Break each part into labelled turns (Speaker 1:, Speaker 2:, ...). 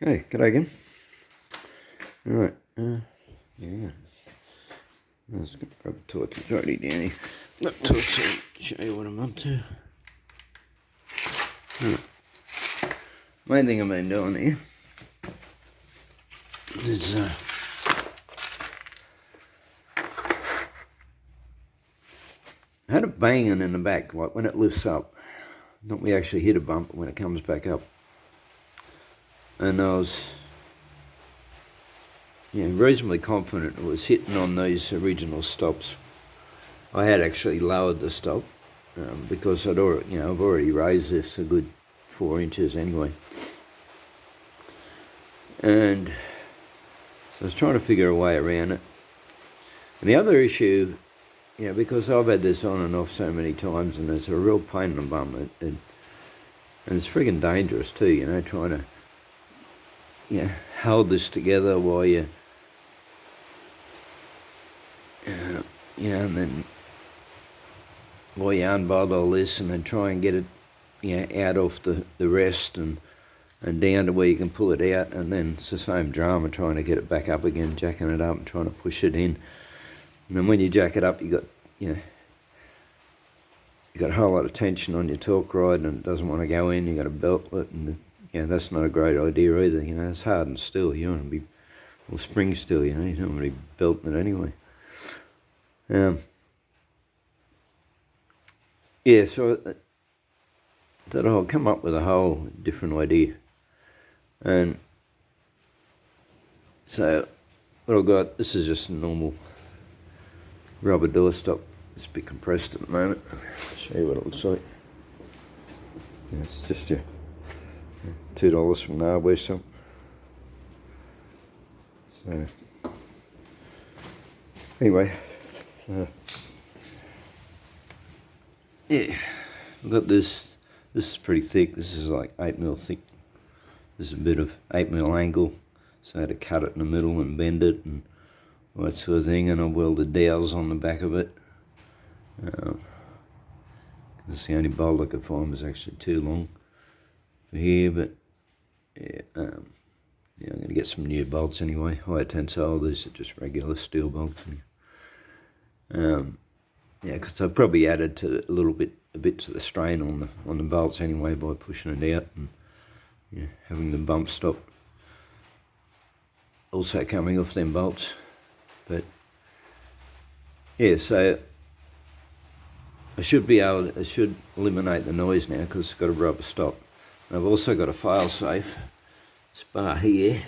Speaker 1: Hey, g'day again. Alright, yeah. Let's get grab a torch. It's already down here. Got a torch to show you what I'm up to. Right. Main thing I've been doing here is I had a banging in the back, like when it lifts up. Not we actually hit a bump, but when it comes back up. And I was reasonably confident it was hitting on these original stops. I had actually lowered the stop because I've already raised this a good 4 inches anyway. And so I was trying to figure a way around it. And the other issue, because I've had this on and off so many times, and it's a real pain in the bum, and it's friggin' dangerous too, trying to hold this together while you, and then while you unbolt all this and then try and get it, out off the rest and down to where you can pull it out, and then it's the same drama trying to get it back up again, jacking it up and trying to push it in. And then when you jack it up, you got a whole lot of tension on your torque rod, and it doesn't want to go in. You got to belt it, and that's not a great idea either. It's hard and still. You want to be, well, spring still. You don't want to be belting it anyway. So that I'll come up with a whole different idea, and so what I've got. This is just a normal rubber doorstop. It's a bit compressed at the moment. I'll show you what it looks like. It's just your $2 from the hardware shop. So anyway, I've got this. This is pretty thick. This is like 8mm thick. There's a bit of 8mm angle, so I had to cut it in the middle and bend it and all that sort of thing. And I welded dowels on the back of it. That's the only bolt I could find was actually too long for here, but I'm going to get some new bolts anyway. Higher tensile. These are just regular steel bolts. Because I probably added a bit to the strain on the bolts anyway by pushing it out and having the bump stop also coming off them bolts. But so I should eliminate the noise now because it's got a rubber stop. And I've also got a fail safe. This bar here, you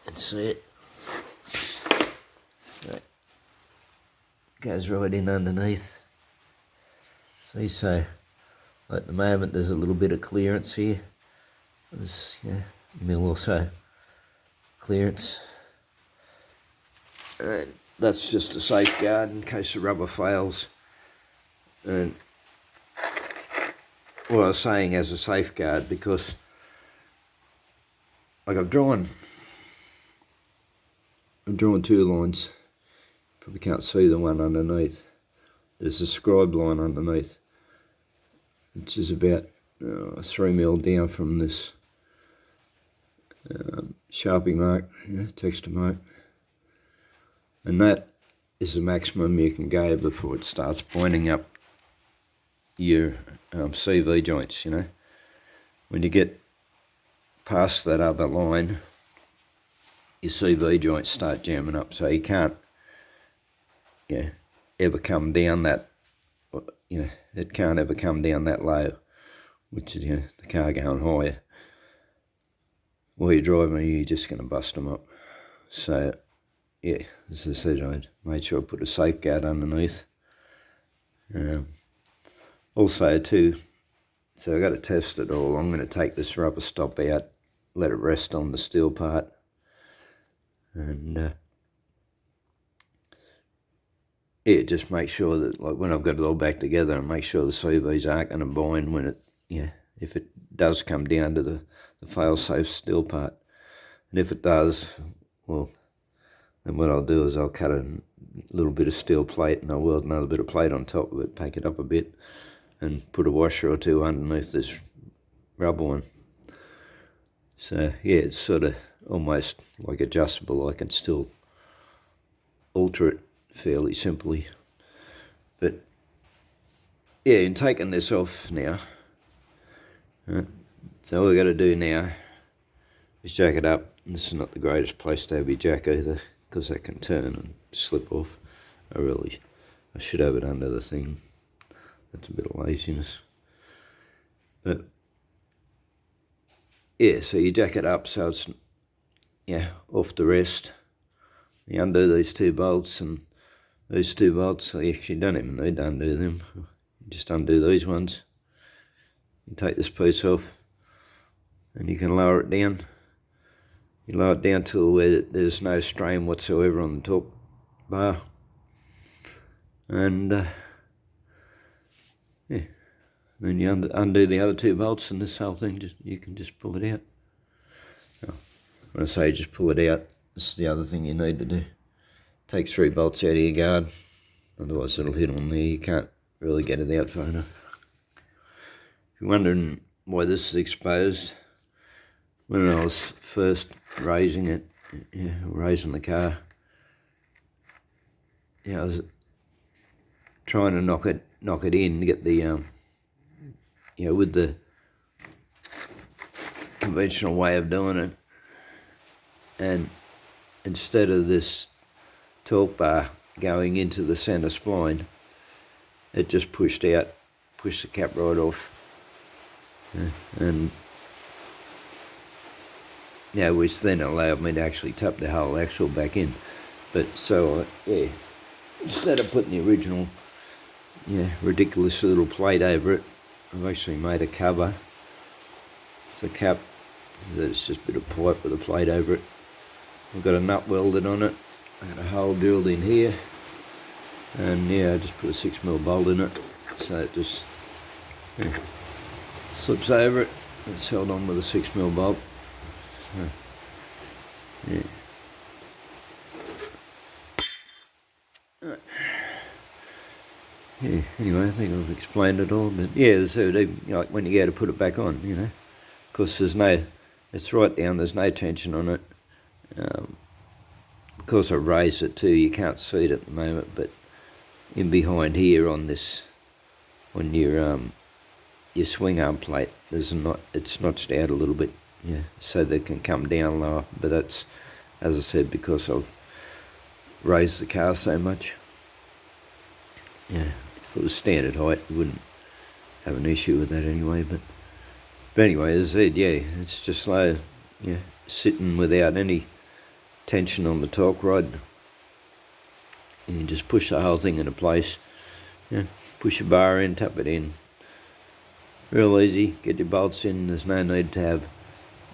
Speaker 1: can see it. Right. Goes right in underneath. See, so at the moment there's a little bit of clearance here. There's mil or so clearance. And that's just a safeguard in case the rubber fails. And what I was saying as a safeguard, because like I've drawn 2 lines. Probably can't see the one underneath. There's a scribe line underneath, which is about 3mm down from this Sharpie mark, texture mark, and that is the maximum you can go before it starts pointing up your CV joints. When you get past that other line, your CV joints start jamming up, so you can't ever come down that, it can't ever come down that low, which is, the car going higher. While you're driving, you're just going to bust them up. So, as I said, I made sure I put a safeguard underneath. Also, too, so I've got to test it all. I'm going to take this rubber stop out, let it rest on the steel part, and just make sure that, like, when I've got it all back together, and make sure the CVs aren't going to bind when it, if it does come down to the fail-safe steel part. And if it does, well, then what I'll do is I'll cut a little bit of steel plate and I'll weld another bit of plate on top of it, pack it up a bit, and put a washer or two underneath this rubber one. So yeah, it's sort of almost like adjustable. I can still alter it fairly simply. But yeah, in taking this off now, so all we got to do now is jack it up. This is not the greatest place to have your jack either, because that can turn and slip off. I should have it under the thing. That's a bit of laziness. But yeah, so you jack it up so it's off the rest. You undo these two bolts and these two bolts, so you actually don't even need to undo them. You just undo these ones. You take this piece off and you can lower it down. You lower it down to where there's no strain whatsoever on the torque bar. And then you undo the other two bolts, and this whole thing, you can just pull it out. Now, when I say just pull it out, this is the other thing you need to do. Take 3 bolts out of your guard, otherwise it'll hit on there. You can't really get it out far enough. If you're wondering why this is exposed, when I was first raising the car, I was trying to knock it in, get the with the conventional way of doing it, and instead of this torque bar going into the centre spline, it just pushed the cap right off, and which then allowed me to actually tap the whole axle back in. But so instead of putting the original ridiculous little plate over it, I've actually made a cover. It's a cap, it's just a bit of pipe with a plate over it. I've got a nut welded on it. I got a hole drilled in here, and I just put a 6mm bolt in it, so it just slips over it. It's held on with a 6mm bolt. So, anyway, I think I've explained it all, but so like when you go to put it back on, of course it's right down, there's no tension on it. Of course I've raised it too, you can't see it at the moment, but in behind here on your swing arm plate, it's notched out a little bit, so they can come down lower, but that's, as I said, because I've raised the car so much. If it was standard height, you wouldn't have an issue with that anyway. But anyway, as I said, it's just slow, sitting without any tension on the torque rod. And you just push the whole thing into place. Push your bar in, tap it in. Real easy. Get your bolts in. There's no need to have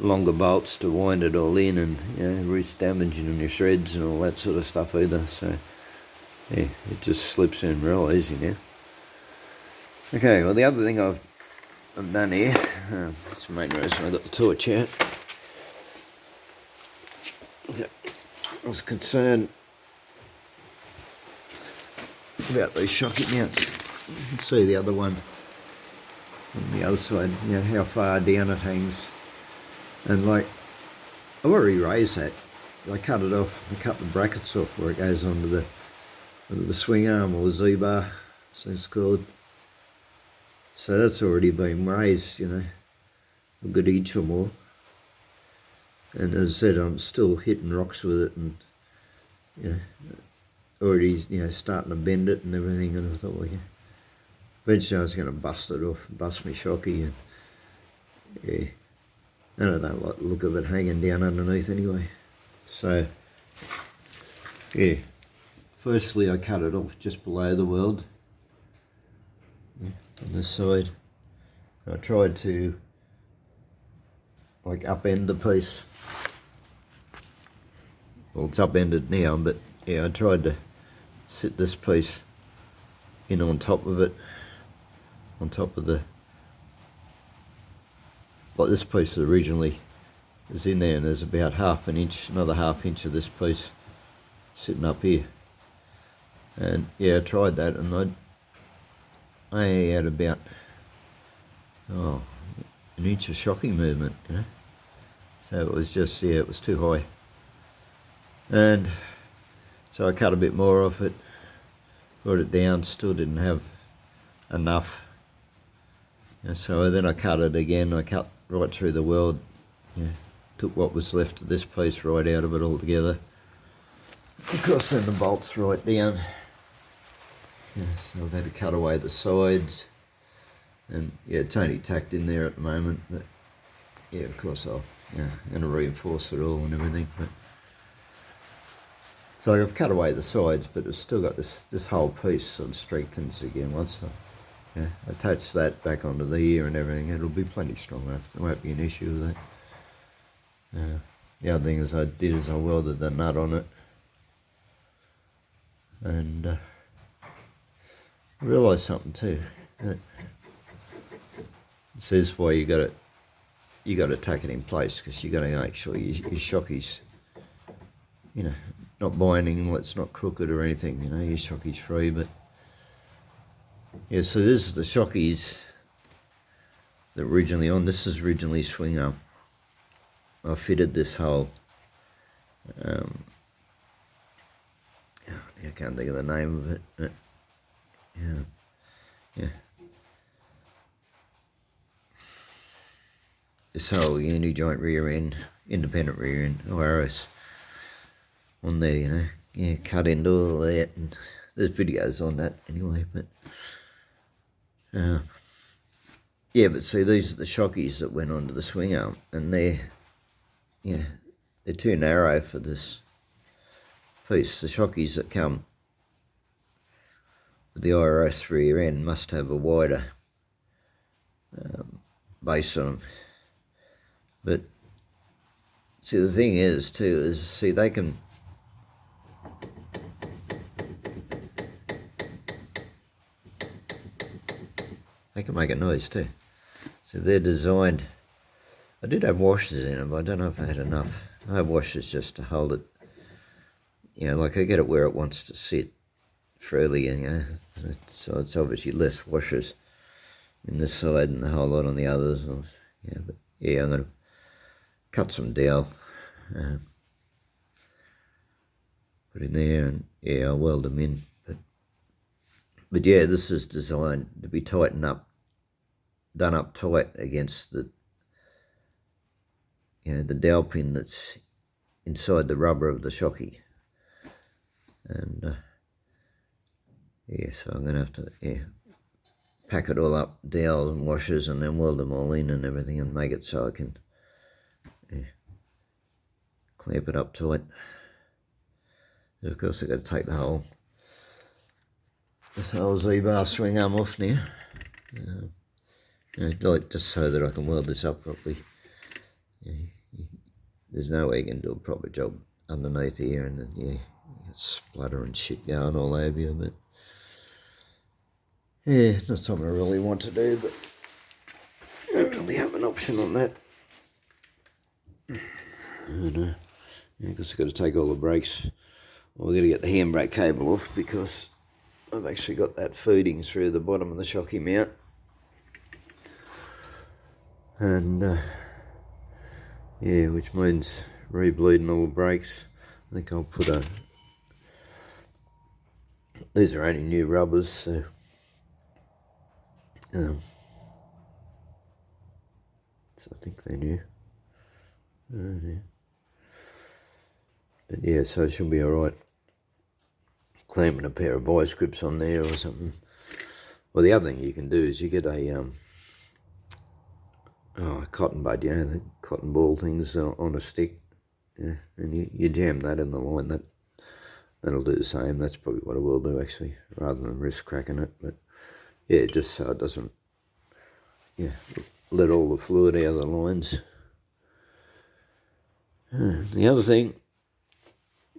Speaker 1: longer bolts to wind it all in, and risk damaging on your shreds and all that sort of stuff either. So it just slips in real easy now. Okay, well, the other thing I've done here, that's the main reason I got the torch out. Okay, I was concerned about these shocking mounts. You can see the other one on the other side, how far down it hangs. And I've already raised that. I cut it off, I cut the brackets off where it goes onto the swing arm, or Z-bar, so it's called. So that's already been raised, a good inch or more. And as I said, I'm still hitting rocks with it, and already starting to bend it and everything. And I thought, well, eventually I was going to bust it off, bust my shocky, and and I don't like the look of it hanging down underneath anyway. So firstly I cut it off just below the weld on this side. I tried to upend the piece. Well, it's upended now, but I tried to sit this piece in on top of it, on top of this piece originally is in there, and there's about another half inch of this piece sitting up here. And I tried that, and I had about an inch of shocking movement, So it was just, yeah, it was too high. And so I cut a bit more off it, brought it down, still didn't have enough. And so then I cut it again. I cut right through the weld. Yeah, took what was left of this piece right out of it altogether. Of course, then the bolts right down. Yeah, so I've had to cut away the sides. And yeah, it's only tacked in there at the moment. But yeah, of course I'm going to reinforce it all and everything. But so I've cut away the sides, but it's still got this whole piece sort of strengthens again once I attach that back onto the ear and everything. It'll be plenty strong enough. There won't be an issue with that. The other thing is I welded the nut on it, and I realised something too. That this is why you got to tack it in place, because you got to make sure your shockey's, not binding, it's not crooked or anything. Your shockey's free. But yeah, so this is the shockeys that originally on. This is originally swing up. I fitted this hole. I can't think of the name of it. But yeah. This whole uni joint rear end, independent rear end, IRS on there, cut into all that, and there's videos on that anyway. But but see, these are the shockeys that went onto the swing arm, and they're too narrow for this piece. The shockeys that come with the IRS rear end must have a wider base on them. But see, the thing is too, they can make a noise too. So they're designed. I did have washers in them, but I don't know if I had enough. I have washers just to hold it. Like I get it where it wants to sit freely, so it's obviously less washers in this side and a whole lot on the others. I'm gonna cut some dowel, put in there, and I'll weld them in. But yeah, this is designed to be done up tight against the dowel pin that's inside the rubber of the shockey. And so I'm gonna have to pack it all up, dowels and washers, and then weld them all in and everything, and make it so I can clamp it up to it. And of course I've got to take this whole Z-bar swing arm off now. Just so that I can weld this up properly. There's no way you can do a proper job underneath here, and then you get splatter and shit going all over you. But not something I really want to do, but I don't really have an option on that. Because I've got to take all the brakes. Well, we've got to get the handbrake cable off, because I've actually got that feeding through the bottom of the shockey mount. And which means re-bleeding all the brakes. I think I'll put these are only new rubbers, so I think they're new. But so it should be alright. Clamping a pair of vice grips on there or something. Well, the other thing you can do is you get a cotton bud, the cotton ball things on a stick, and you jam that in the line. That'll do the same. That's probably what I will do, actually, rather than risk cracking it. But just so it doesn't let all the fluid out of the lines. The other thing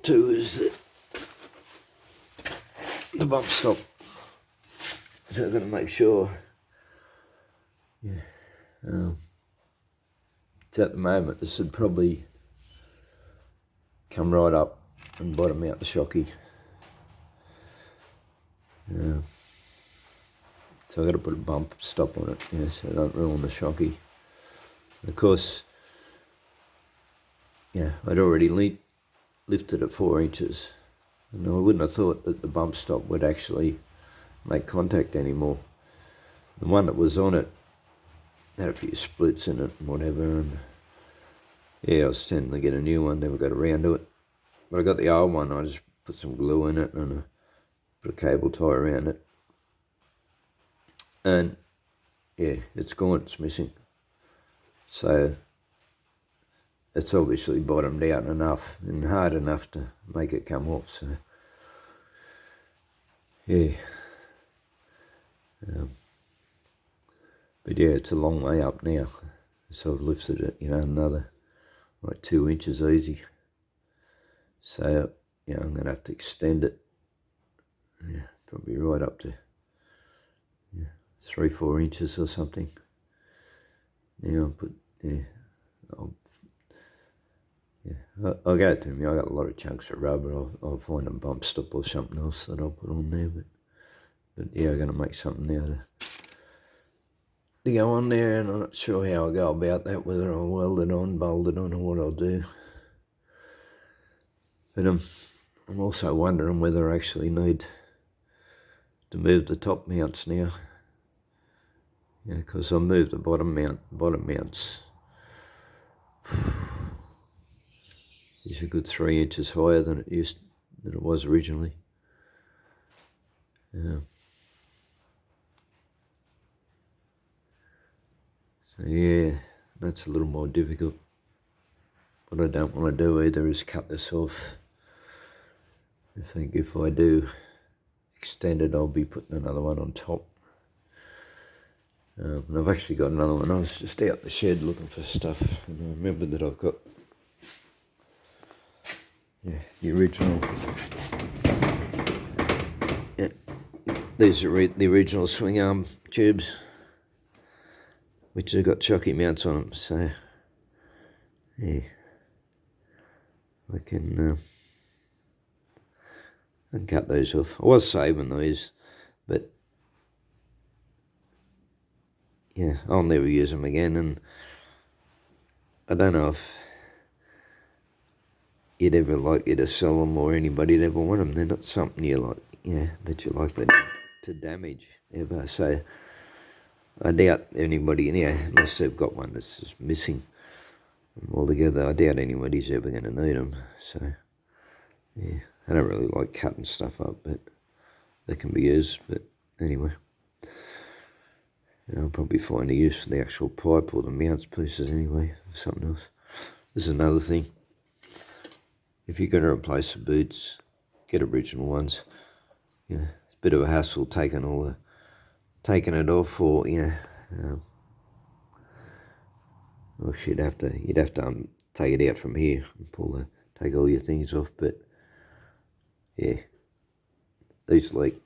Speaker 1: too is that the bump stop. So I'm going to make sure. So at the moment, this would probably come right up and bottom out the shockey. So I've got to put a bump stop on it, so I don't ruin the shockey. Of course, yeah, I'd already lifted it 4 inches, and I wouldn't have thought that the bump stop would actually make contact anymore. The one that was on it had a few splits in it and whatever, and yeah, I was tending to get a new one, never got around to it. But I got the old one, I just put some glue in it and put a cable tie around it. And yeah, it's gone, it's missing. So it's obviously bottomed out enough and hard enough to make it come off, so yeah. But yeah, it's a long way up now. So I've lifted it, another like 2 inches easy. So, I'm going to have to extend it. Yeah, probably right up to 3-4 inches or something. Now I'll go to me. I got a lot of chunks of rubber. I'll find a bump stop or something else that I'll put on there. But yeah, I'm going to make something now to go on there, and I'm not sure how I'll go about that, whether I'll weld it on, bolt it on, or what I'll do. But I'm also wondering whether I actually need to move the top mounts now. Yeah, because I moved the bottom mounts. It's a good 3 inches higher than it was originally. So yeah, that's a little more difficult. What I don't want to do either is cut this off. I think if I do extend it, I'll be putting another one on top. And I've actually got another one. I was just out the shed looking for stuff, and I remembered that I've got the original. Yeah, these are the original swing arm tubes, which have got chocky mounts on them. So yeah, I can cut those off. I was saving these, but yeah, I'll never use them again, and I don't know if you'd ever like you to sell them or anybody'd ever want them. They're not something that you're likely to damage ever. So I doubt anybody, unless they've got one that's just missing altogether, I doubt anybody's ever going to need them. So yeah, I don't really like cutting stuff up, but they can be used. But anyway, I'll probably find a use for the actual pipe or the mounts pieces anyway, or something else. This is another thing. If you're going to replace the boots, get original ones. It's a bit of a hassle taking it off, or you'd have to take it out from here and take all your things off. But yeah, these leak.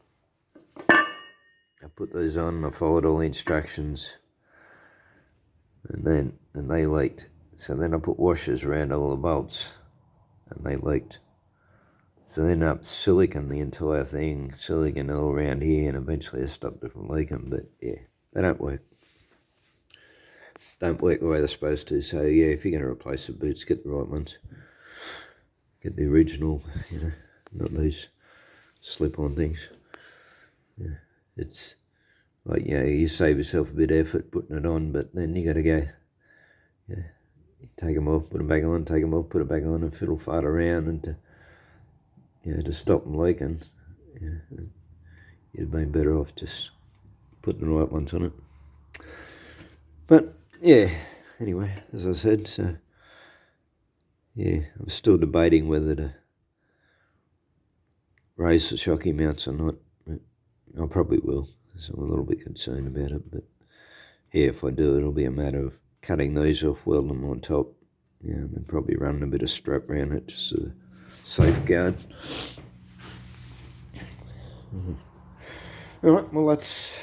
Speaker 1: I put these on and I followed all the instructions, and they leaked. So then I put washers around all the bolts, and they leaked. So I ended up silicon the entire thing, silicon all around here, and eventually I stopped it from leaking. But yeah, they don't work. Don't work the way they're supposed to. So yeah, if you're going to replace the boots, get the right ones. Get the original, not these slip-on things. Yeah, it's like, you save yourself a bit of effort putting it on, but then you got to go, you take them off, put them back on, take them off, put it back on, and fiddle fart around, and to stop them leaking, you'd been better off just putting the right ones on it. But yeah, anyway, as I said, so yeah, I'm still debating whether to raise the shocky mounts or not. But I probably will, so I'm a little bit concerned about it. But yeah, if I do, it'll be a matter of cutting these off, welding them on top, and then probably running a bit of strap around it just to safeguard. All right, well, that's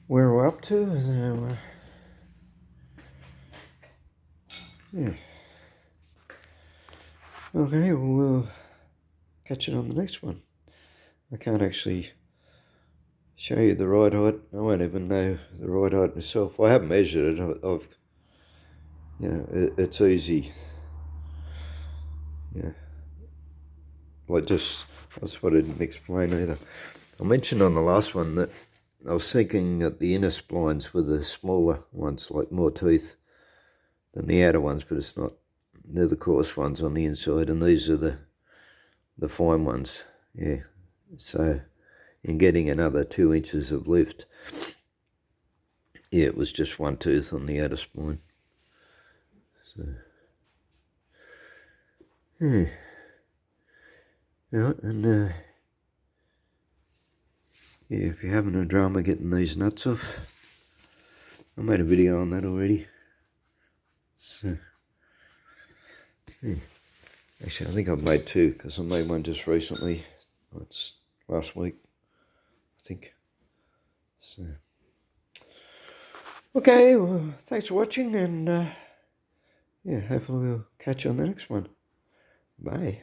Speaker 1: where we're up to. So, yeah. Okay, we'll catch you on the next one. I can't actually show you the ride height. I won't even know the ride height myself. I haven't measured it. you know, it's easy. Yeah. Like that's what I didn't explain either. I mentioned on the last one that I was thinking that the inner splines were the smaller ones, like more teeth than the outer ones, but it's not. They're the coarse ones on the inside, and these are the fine ones. Yeah. So in getting another 2 inches of lift, yeah, it was just one tooth on the outer spline. So, yeah. Yeah, and yeah, if you're having a drama getting these nuts off, I made a video on that already. So, yeah. Actually, I think I've made two, because I made one just recently. It's last week, I think. So, okay, well, thanks for watching, and yeah, hopefully we'll catch you on the next one. Bye.